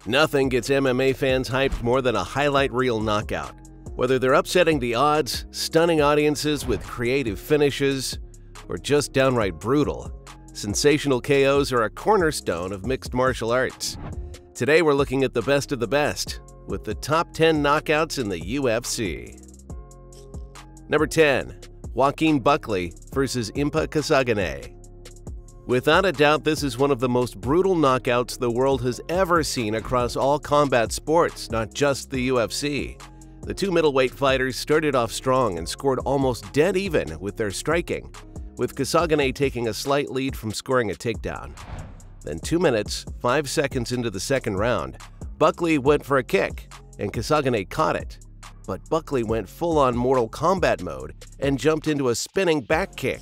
Nothing gets MMA fans hyped more than a highlight reel knockout. Whether they're upsetting the odds, stunning audiences with creative finishes, or just downright brutal, sensational KOs are a cornerstone of mixed martial arts. Today we're looking at the best of the best, with the top 10 knockouts in the UFC. Number 10. Joaquin Buckley vs. Impa Kasanganay. Without a doubt, this is one of the most brutal knockouts the world has ever seen across all combat sports, not just the UFC. The two middleweight fighters started off strong and scored almost dead even with their striking, with Kasanganay taking a slight lead from scoring a takedown. Then 2 minutes, 5 seconds into the second round, Buckley went for a kick, and Kasanganay caught it. But Buckley went full-on Mortal Kombat mode and jumped into a spinning back kick.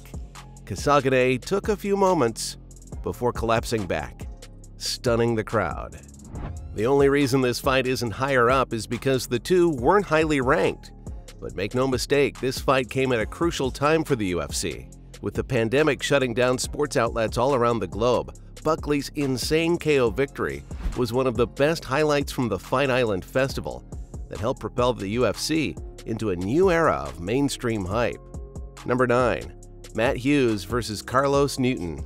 Kasanganay took a few moments before collapsing back, stunning the crowd. The only reason this fight isn't higher up is because the two weren't highly ranked. But make no mistake, this fight came at a crucial time for the UFC. With the pandemic shutting down sports outlets all around the globe, Buckley's insane KO victory was one of the best highlights from the Fight Island Festival that helped propel the UFC into a new era of mainstream hype. Number 9. Matt Hughes vs. Carlos Newton.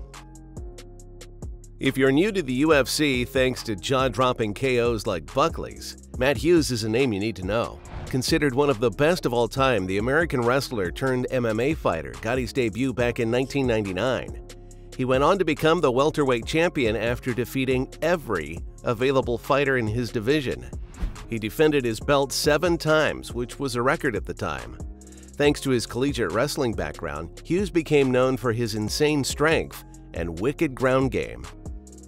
If you're new to the UFC thanks to jaw-dropping KOs like Buckley's, Matt Hughes is a name you need to know. Considered one of the best of all time, the American wrestler turned MMA fighter got his debut back in 1999. He went on to become the welterweight champion after defeating every available fighter in his division. He defended his belt 7 times, which was a record at the time. Thanks to his collegiate wrestling background, Hughes became known for his insane strength and wicked ground game.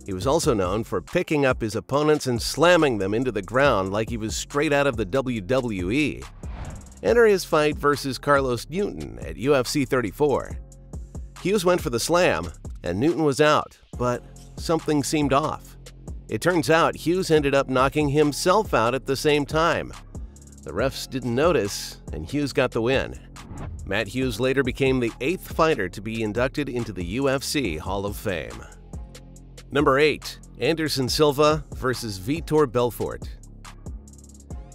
He was also known for picking up his opponents and slamming them into the ground like he was straight out of the WWE. Enter his fight versus Carlos Newton at UFC 34. Hughes went for the slam, and Newton was out, but something seemed off. It turns out Hughes ended up knocking himself out at the same time. The refs didn't notice, and Hughes got the win. Matt Hughes later became the 8th fighter to be inducted into the UFC Hall of Fame. Number 8. Anderson Silva vs. Vitor Belfort.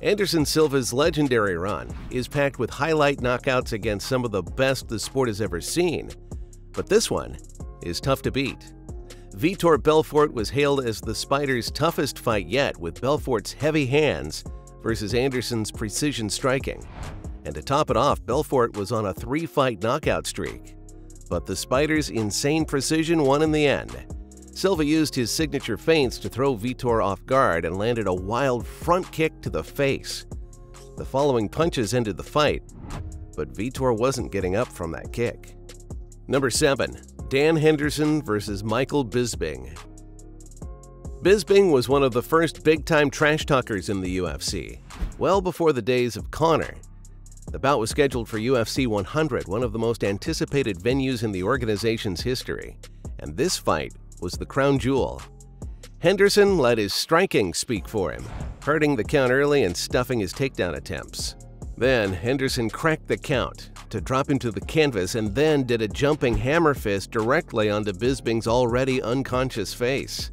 Anderson Silva's legendary run is packed with highlight knockouts against some of the best the sport has ever seen, but this one is tough to beat. Vitor Belfort was hailed as the Spider's toughest fight yet, with Belfort's heavy hands versus Anderson's precision striking. And to top it off, Belfort was on a 3-fight knockout streak. But the Spider's insane precision won in the end. Silva used his signature feints to throw Vitor off guard and landed a wild front kick to the face. The following punches ended the fight, but Vitor wasn't getting up from that kick. Number 7. Dan Henderson vs. Michael Bisping. Bisping was one of the first big-time trash talkers in the UFC, well before the days of Conor. The bout was scheduled for UFC 100, one of the most anticipated venues in the organization's history, and this fight was the crown jewel. Henderson let his striking speak for him, hurting the count early and stuffing his takedown attempts. Then Henderson cracked the count to drop into the canvas and then did a jumping hammer fist directly onto Bisping's already unconscious face.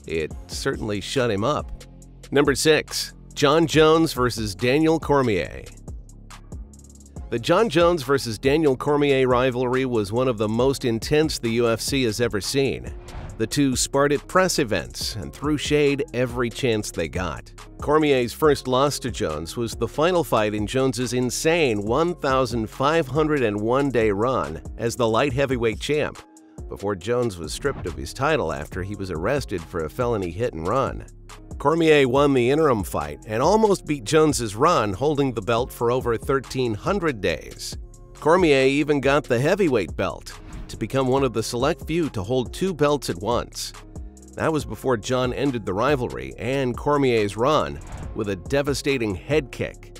It certainly shut him up. Number 6. Jon Jones vs. Daniel Cormier. The Jon Jones vs. Daniel Cormier rivalry was one of the most intense the UFC has ever seen. The two sparred at press events and threw shade every chance they got. Cormier's first loss to Jones was the final fight in Jones's insane 1,501-day run as the light heavyweight champ, before Jones was stripped of his title after he was arrested for a felony hit-and-run. Cormier won the interim fight and almost beat Jones's run, holding the belt for over 1,300 days. Cormier even got the heavyweight belt, to become one of the select few to hold 2 belts at once. That was before Jon ended the rivalry and Cormier's run with a devastating head kick.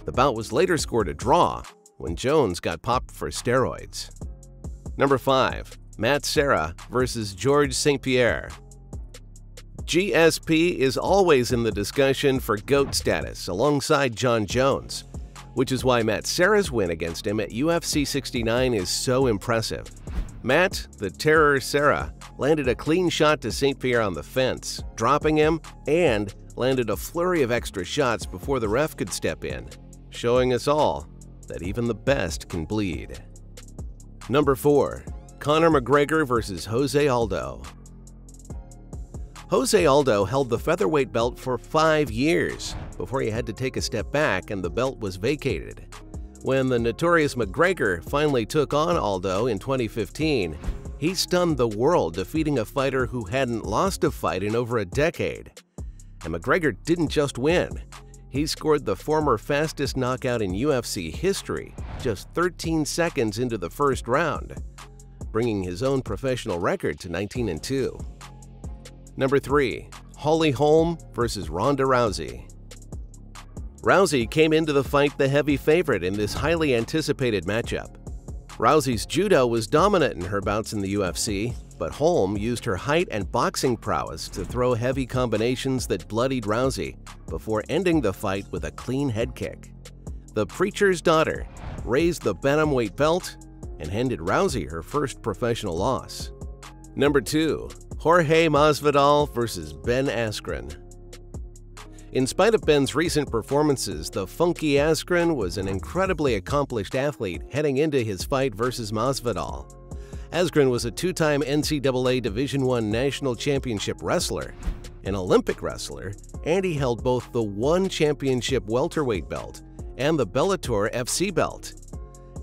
The bout was later scored a draw when Jones got popped for steroids. Number 5. Matt Serra vs. George St. Pierre. GSP is always in the discussion for GOAT status alongside Jon Jones, which is why Matt Serra's win against him at UFC 69 is so impressive. Matt, the Terror Serra, landed a clean shot to St. Pierre on the fence, dropping him, and landed a flurry of extra shots before the ref could step in, showing us all that even the best can bleed. Number 4. Conor McGregor vs. Jose Aldo. Jose Aldo held the featherweight belt for 5 years before he had to take a step back and the belt was vacated. When the notorious McGregor finally took on Aldo in 2015, he stunned the world, defeating a fighter who hadn't lost a fight in over a decade. And McGregor didn't just win. He scored the former fastest knockout in UFC history just 13 seconds into the first round, bringing his own professional record to 19-2. Number 3. Holm vs. Ronda Rousey. Rousey came into the fight the heavy favorite in this highly anticipated matchup. Rousey's judo was dominant in her bouts in the UFC, but Holm used her height and boxing prowess to throw heavy combinations that bloodied Rousey before ending the fight with a clean head kick. The preacher's daughter raised the bantamweight belt and handed Rousey her first professional loss. Number 2. Jorge Masvidal vs. Ben Askren. In spite of Ben's recent performances, the funky Askren was an incredibly accomplished athlete heading into his fight versus Masvidal. Askren was a 2-time NCAA Division I National Championship wrestler, an Olympic wrestler, and he held both the ONE Championship welterweight belt and the Bellator FC belt.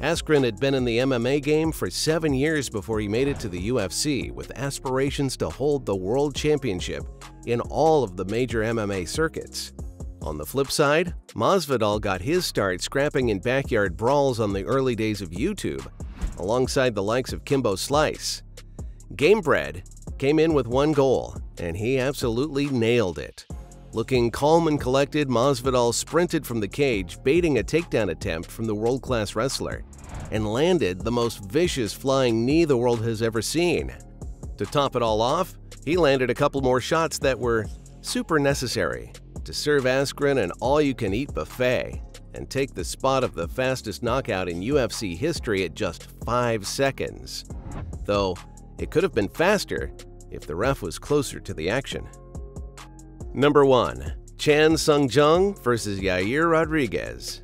Askren had been in the MMA game for 7 years before he made it to the UFC, with aspirations to hold the World Championship in all of the major MMA circuits. On the flip side, Masvidal got his start scrapping in backyard brawls on the early days of YouTube, alongside the likes of Kimbo Slice. Gamebred came in with one goal, and he absolutely nailed it. Looking calm and collected, Masvidal sprinted from the cage, baiting a takedown attempt from the world-class wrestler, and landed the most vicious flying knee the world has ever seen. To top it all off, he landed a couple more shots that were super necessary to serve Askren an all-you-can-eat buffet and take the spot of the fastest knockout in UFC history at just 5 seconds. Though, it could have been faster if the ref was closer to the action. Number 1. Chan Sung Jung vs. Yair Rodriguez.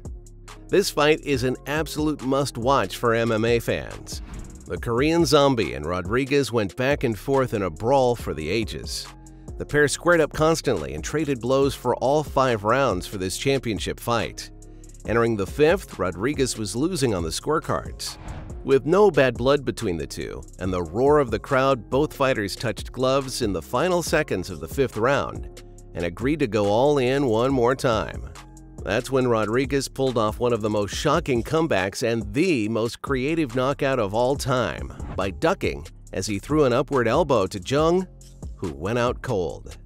This fight is an absolute must-watch for MMA fans. The Korean Zombie and Rodriguez went back and forth in a brawl for the ages. The pair squared up constantly and traded blows for all 5 rounds for this championship fight. Entering the 5th, Rodriguez was losing on the scorecards. With no bad blood between the two and the roar of the crowd, both fighters touched gloves in the final seconds of the 5th round and agreed to go all in one more time. That's when Rodriguez pulled off one of the most shocking comebacks and the most creative knockout of all time by ducking as he threw an upward elbow to Jung, who went out cold.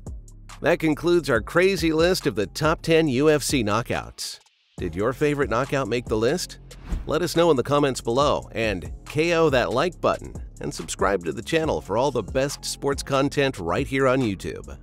That concludes our crazy list of the top 10 UFC knockouts. Did your favorite knockout make the list? Let us know in the comments below, and KO that like button and subscribe to the channel for all the best sports content right here on YouTube.